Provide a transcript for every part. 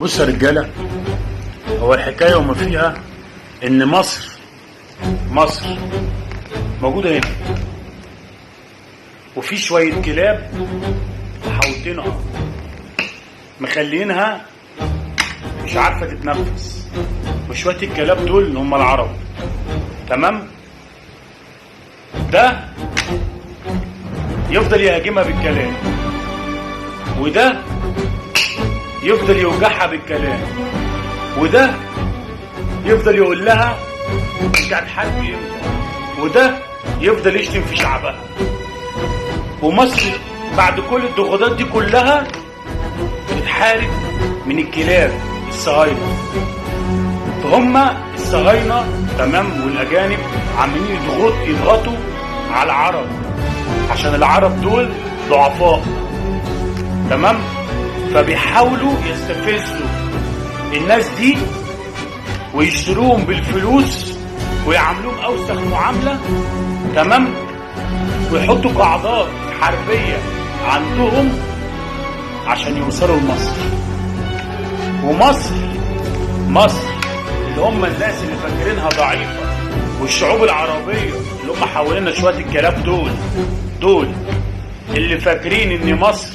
بص يا رجاله، هو الحكايه وما فيها ان مصر موجوده هنا، وفي شويه كلاب محوطينها مخلينها مش عارفه تتنفس، وشويه الكلاب دول هم العرب. تمام؟ ده يفضل يهاجمها بالكلام، وده يفضل يوجعها بالكلام، وده يفضل يقول لها انت هتحاربي امتى، وده يفضل يشتم في شعبها. ومصر بعد كل الضغوطات دي كلها بتحارب من الكلاب الصهاينه. فهم الصهاينه تمام والاجانب عاملين يضغطوا على العرب، عشان العرب دول ضعفاء. تمام؟ فبيحاولوا يستفزوا الناس دي ويشتروهم بالفلوس ويعاملوهم اوسخ معامله. تمام؟ ويحطوا قاعدات حربيه عندهم عشان يوصلوا لمصر. ومصر اللي هم الناس اللي فاكرينها ضعيفه، والشعوب العربيه اللي هم حوالينا شويه الكلاب دول اللي فاكرين ان مصر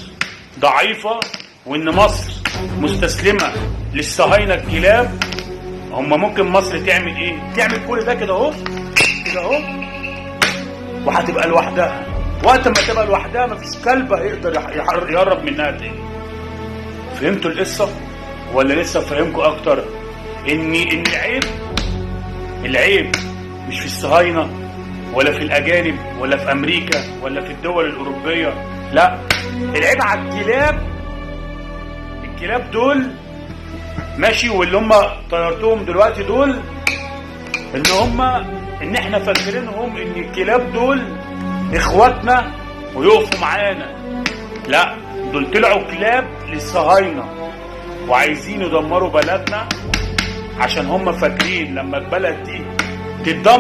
ضعيفه وان مصر مستسلمه للصهاينه الكلاب. هم ممكن مصر تعمل ايه؟ تعمل كل ده كده اهو وهتبقى لوحدها. وقت ما تبقى لوحدها مفيش كلب هيقدر يقرب منها تاني. فهمتوا القصه ولا لسه فاهمكم اكتر؟ ان العيب مش في الصهاينه ولا في الاجانب ولا في امريكا ولا في الدول الاوروبيه، لا، العيب على الكلاب دول. ماشي؟ واللي هم طيرتهم دلوقتي دول ان احنا فاكرينهم ان الكلاب دول اخواتنا ويقفوا معانا. لا، دول طلعوا كلاب للصهاينه وعايزين يدمروا بلدنا، عشان هم فاكرين لما البلد دي تتدمر